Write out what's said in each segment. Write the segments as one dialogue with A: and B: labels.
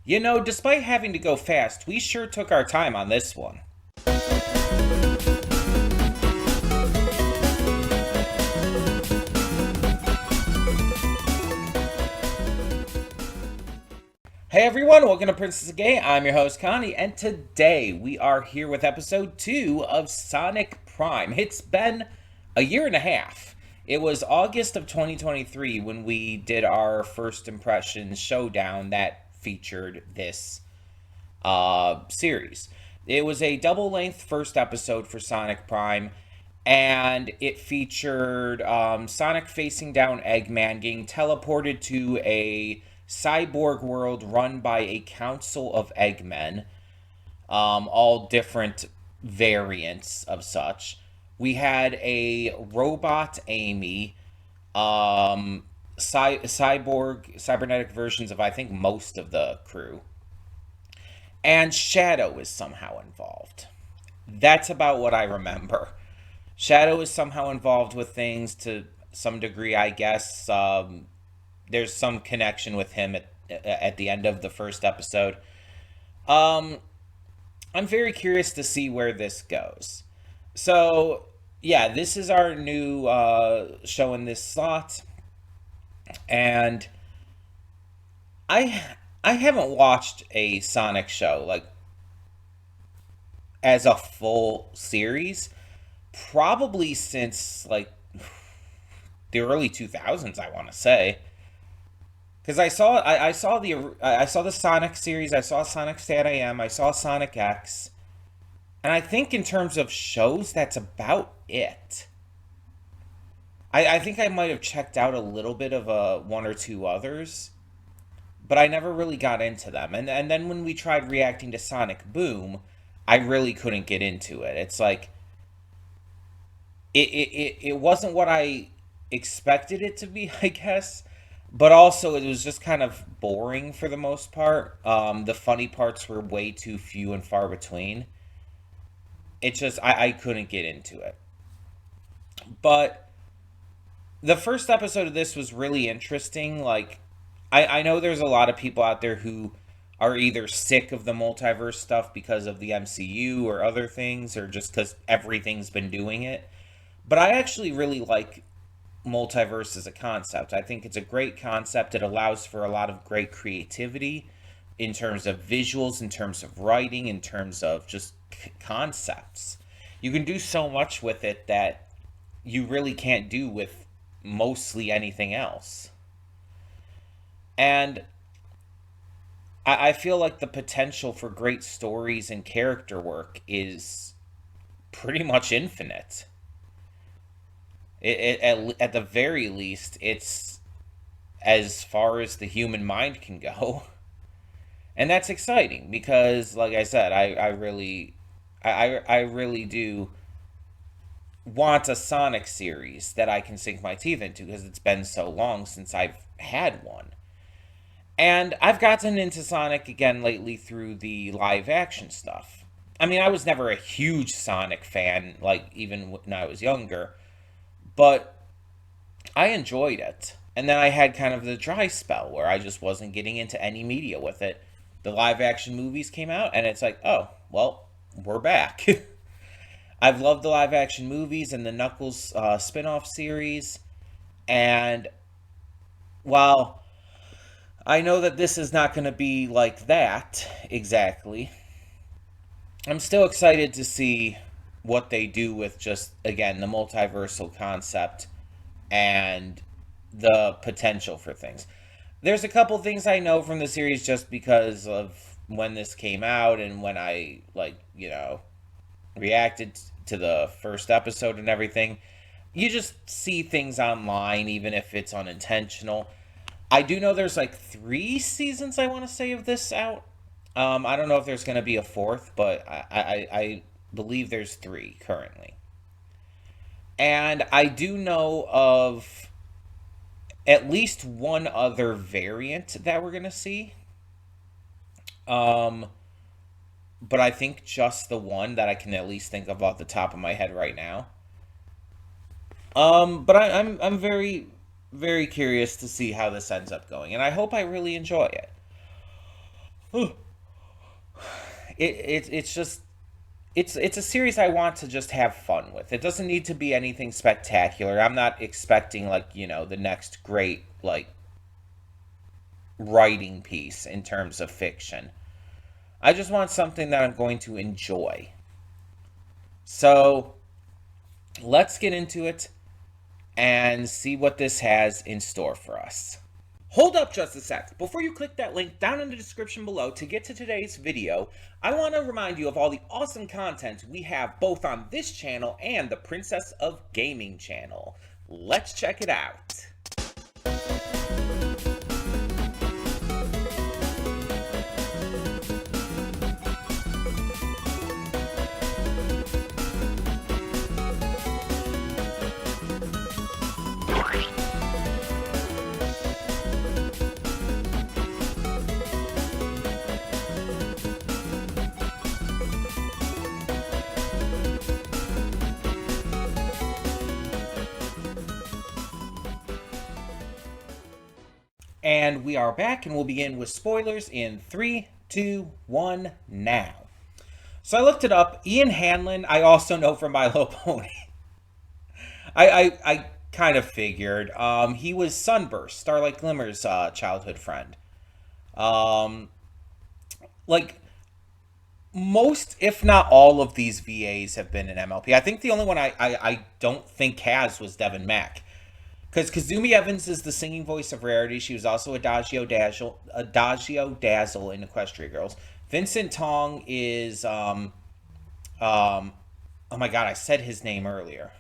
A: Despite having to go fast, we sure took our time on this one. Hey everyone, welcome to Princess Gay. I'm your host Connie, and today we are here with episode 2 of Sonic Prime. It's been a year and a half. It was August of 2023 when we did our first impressions showdown that featured this series. It was a double length first episode for Sonic Prime, and it featured Sonic facing down Eggman, getting teleported to a cyborg world run by a council of Eggmen, all different variants of such. We had a robot Amy, cybernetic versions of I think most of the crew, and Shadow is somehow involved. That's about what I remember. Shadow is somehow involved with things to some degree, I guess. There's some connection with him at the end of the first episode. Um, I'm very curious to see where this goes. So, yeah, this is our new show in this slot, and I I haven't watched a Sonic show like as a full series probably since like the early 2000s, I want to say. Because I saw the Sonic series, I saw Sonic Stat AM, I saw Sonic X, and I think in terms of shows, that's about it. I think I might have checked out a little bit of one or two others, but I never really got into them. And then when we tried reacting to Sonic Boom, I really couldn't get into it. It's like it wasn't what I expected it to be, I guess. But also, it was just kind of boring for the most part. The funny parts were way too few and far between. It just, I couldn't get into it. But the first episode of this was really interesting. Like, I know there's a lot of people out there who are either sick of the multiverse stuff because of the MCU or other things, or just because everything's been doing it. But I actually really like multiverse as a concept. I think it's a great concept. It allows for a lot of great creativity in terms of visuals, in terms of writing, in terms of just concepts. You can do so much with it that you really can't do with mostly anything else. And I feel like the potential for great stories and character work is pretty much infinite. At the very least, it's as far as the human mind can go. And that's exciting because, like I said, I really do want a Sonic series that I can sink my teeth into because it's been so long since I've had one. And I've gotten into Sonic again lately through the live action stuff. I mean, I was never a huge Sonic fan, like even when I was younger, but I enjoyed it. And then I had kind of the dry spell where I just wasn't getting into any media with it. The live action movies came out, and it's like, oh, well, we're back. I've loved the live action movies and the Knuckles spin off series. And while I know that this is not going to be like that exactly, I'm still excited to see what they do with just, again, the multiversal concept and the potential for things. There's a couple things I know from the series just because of when this came out and when I, like, reacted to the first episode and everything. You just see things online, even if it's unintentional. I do know there's like 3 seasons, I want to say, of this out. I don't know if there's going to be a fourth, but I believe there's 3 currently. And I do know of at least one other variant that we're going to see. Um, but I think just the one that I can at least think of off the top of my head right now. But I'm very very curious to see how this ends up going, and I hope I really enjoy it. It's just it's a series I want to just have fun with. It doesn't need to be anything spectacular. I'm not expecting like, the next great like writing piece in terms of fiction. I just want something that I'm going to enjoy. So, let's get into it and see what this has in store for us. Hold up just a sec. Before you click that link down in the description below to get to today's video, I want to remind you of all the awesome content we have both on this channel and the Princess of Gaming channel. Let's check it out. And we are back, and we'll begin with spoilers in 3, 2, 1, now. So I looked it up. Ian Hanlon, I also know from My Little Pony. I kind of figured. He was Sunburst, Starlight Glimmer's childhood friend. Um, like, most, if not all, of these VAs have been in MLP. I think the only one I don't think has was Devin Mack. Because Kazumi Evans is the singing voice of Rarity. She was also Adagio Dazzle in Equestria Girls. Vincent Tong is oh my god, I said his name earlier.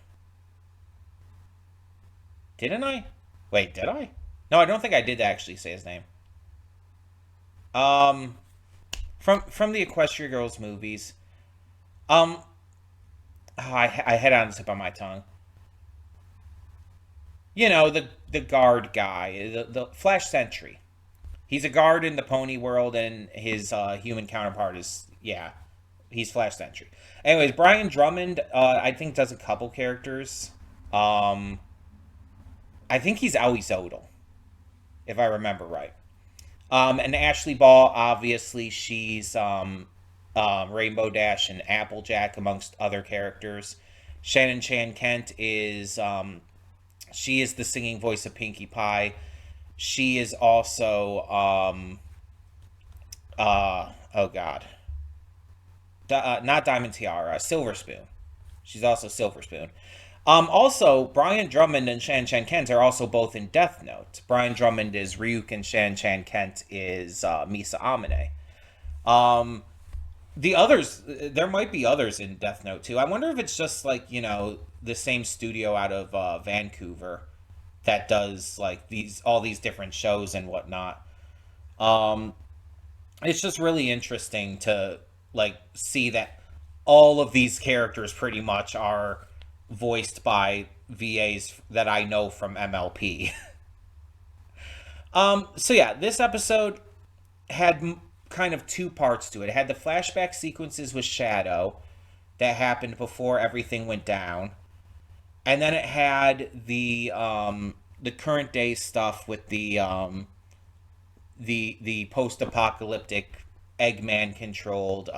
A: Didn't I? Wait, did I? No, I don't think I did actually say his name. Um from the Equestria Girls movies. Um I had it on the tip of my tongue. The guard guy, the Flash Sentry. He's a guard in the pony world, and his human counterpart is, yeah, he's Flash Sentry. Anyways, Brian Drummond, I think, does a couple characters. Um, I think he's Owie Zodel, if I remember right. And Ashley Ball, obviously, she's Rainbow Dash and Applejack, amongst other characters. Shannon Chan Kent is she is the singing voice of Pinkie Pie. She is also oh god, not Diamond Tiara, Silver Spoon. She's also Silver Spoon. Also, Brian Drummond and Shan Chan Kent are also both in Death Note. Brian Drummond is Ryuk, and Shan Chan Kent is Misa Amane. Um, the others, there might be others in Death Note too. I wonder if it's just like, the same studio out of Vancouver that does like all these different shows and whatnot. Um, it's just really interesting to like see that all of these characters pretty much are voiced by VAs that I know from MLP. So yeah, this episode had kind of two parts to it. It had the flashback sequences with Shadow that happened before everything went down, and then it had the current day stuff with the post apocalyptic Eggman controlled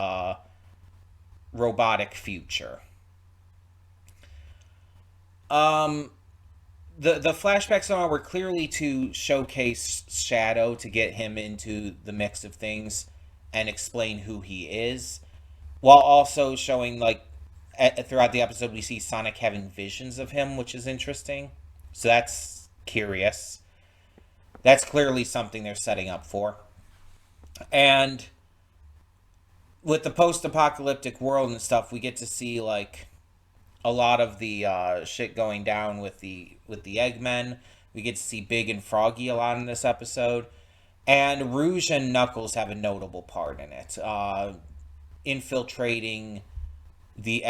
A: robotic future. Um, the flashbacks on were clearly to showcase Shadow, to get him into the mix of things and explain who he is, while also showing like throughout the episode we see Sonic having visions of him, which is interesting. So that's curious. That's clearly something they're setting up for. And with the post-apocalyptic world and stuff, we get to see like a lot of the shit going down with the Eggmen. We get to see Big and Froggy a lot in this episode, and Rouge and Knuckles have a notable part in it, infiltrating the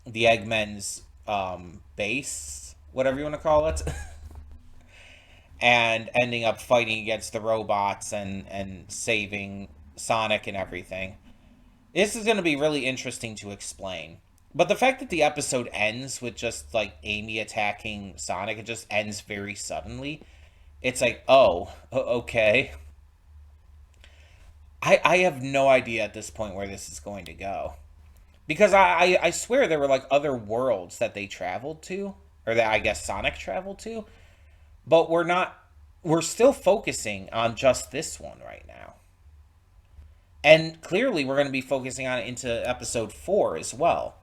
A: the Eggmen's base, whatever you want to call it, and ending up fighting against the robots and saving Sonic and everything. This is going to be really interesting to explain. But the fact that the episode ends with just like Amy attacking Sonic, it just ends very suddenly. It's like, oh, okay. I have no idea at this point where this is going to go. Because I swear there were like other worlds that they traveled to, or that I guess Sonic traveled to, but we're still focusing on just this one right now. And clearly we're going to be focusing on it into episode 4 as well.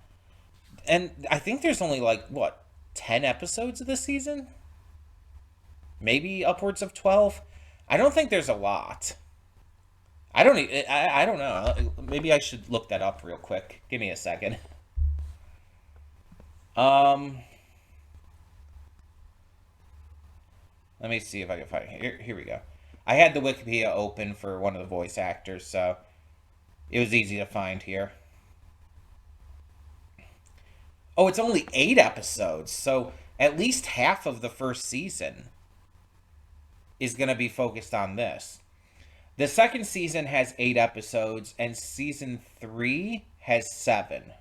A: And I think there's only like what, 10 episodes of this season? Maybe upwards of 12. I don't think there's a lot. I don't know. Maybe I should look that up real quick. Give me a second. Um, Let me see if I can find it. Here we go. I had the Wikipedia open for one of the voice actors, so it was easy to find here. Oh, it's only 8 episodes, so at least half of the first season is going to be focused on this. The second season has 8 episodes, and season 3 has 7.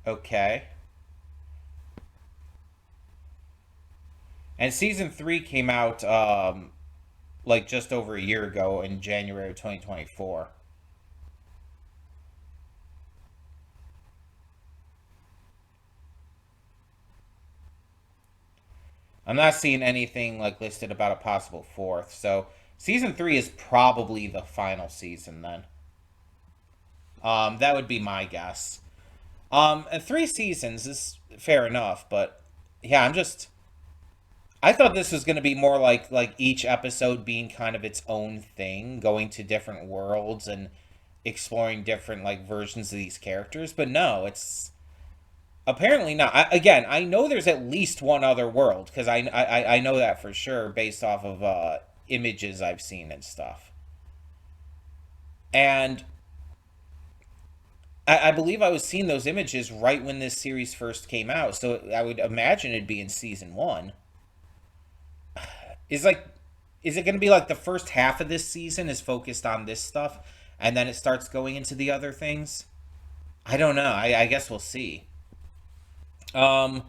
A: Okay. And season 3 came out like just over a year ago in January of 2024. I'm not seeing anything like listed about a possible fourth, so season 3 is probably the final season then. That would be my guess. And 3 seasons is fair enough, but yeah, I thought this was going to be more like each episode being kind of its own thing, going to different worlds and exploring different like versions of these characters, but no, it's apparently not. Again, I know there's at least one other world because I know that for sure based off of images I've seen and stuff. And I believe I was seeing those images right when this series first came out, so I would imagine it'd be in season 1. Is like, is it going to be like the first half of this season is focused on this stuff, and then it starts going into the other things? I don't know. I guess we'll see. Um,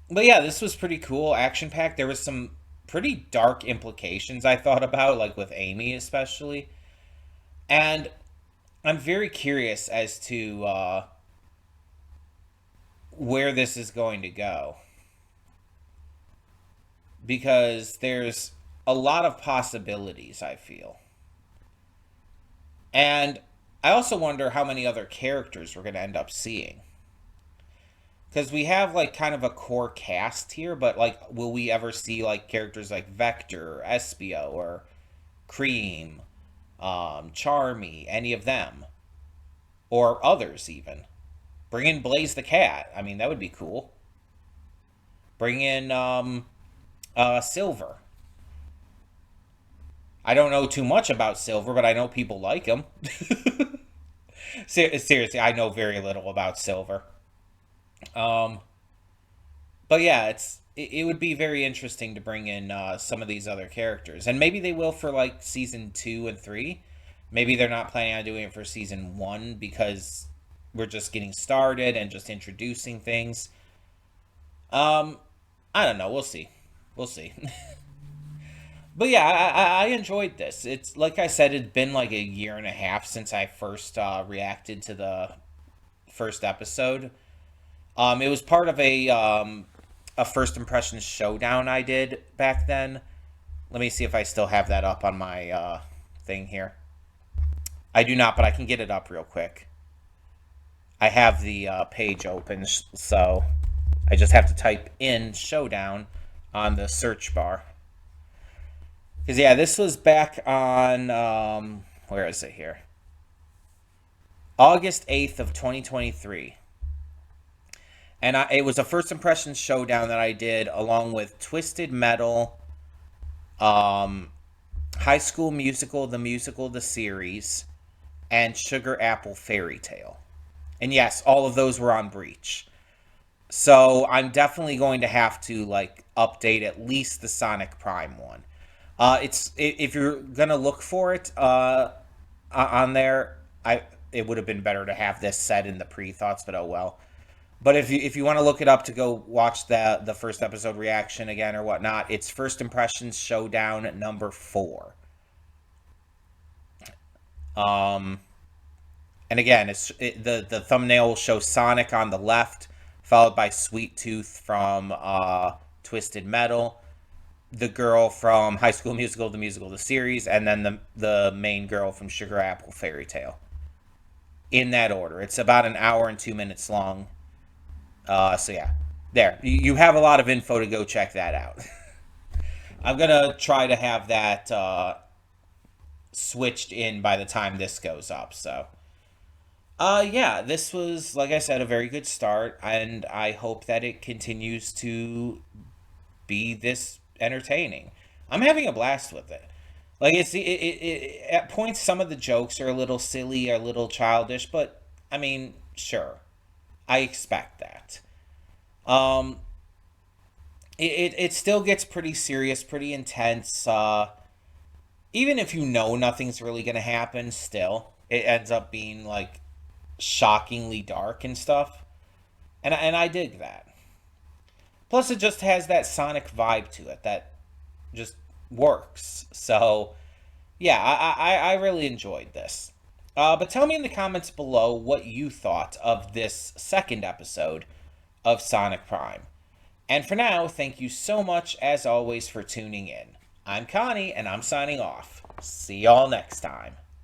A: but yeah, this was pretty cool, action packed. There was some pretty dark implications I thought about, like with Amy especially, and I'm very curious as to where this is going to go because there's a lot of possibilities. I feel, and I also wonder how many other characters we're going to end up seeing because we have like kind of a core cast here, but like, will we ever see like characters like Vector, or Espio, or Cream, Charmy, any of them, or others even? Bring in Blaze the Cat. I mean, that would be cool. Bring in Silver. I don't know too much about Silver, but I know people like him. Seriously, I know very little about Silver. Um, but yeah, it would be very interesting to bring in some of these other characters, and maybe they will for like season 2 and 3. Maybe they're not planning on doing it for season 1 because we're just getting started and just introducing things. Um, I don't know. We'll see. We'll see. But yeah, I enjoyed this. It's like I said, it's been like a year and a half since I first reacted to the first episode. It was part of a first impressions showdown I did back then. Let me see if I still have that up on my thing here. I do not, but I can get it up real quick. I have the page open, so I just have to type in showdown on the search bar. Because yeah, this was back on where is it here? August 8th of 2023. And it was a first impressions showdown that I did along with Twisted Metal, um, High School Musical, the series, and Sugar Apple Fairy Tale. And yes, all of those were on Breach. So I'm definitely going to have to like update at least the Sonic Prime one. If you're gonna look for it on there, it would have been better to have this set in the pre thoughts, but oh well. But if you want to look it up to go watch the first episode reaction again or whatnot, it's First Impressions Showdown number 4. And again, the thumbnail will show Sonic on the left, followed by Sweet Tooth from Twisted Metal, the girl from High School Musical, the musical, the series, and then the main girl from Sugar Apple Fairy Tale. In that order, it's about an hour and 2 minutes long. So yeah, there you have a lot of info to go check that out. I'm gonna try to have that switched in by the time this goes up. So yeah, this was, like I said, a very good start, and I hope that it continues to be this entertaining. I'm having a blast with it. Like at points, some of the jokes are a little silly, or a little childish, but I mean, sure, I expect that. Um, it still gets pretty serious, pretty intense. Even if you know nothing's really gonna happen, still it ends up being like shockingly dark and stuff, and I dig that. Plus, it just has that Sonic vibe to it that just works. So yeah, I really enjoyed this. But tell me in the comments below what you thought of this second episode of Sonic Prime. And for now, thank you so much, as always, for tuning in. I'm Connie, and I'm signing off. See y'all next time.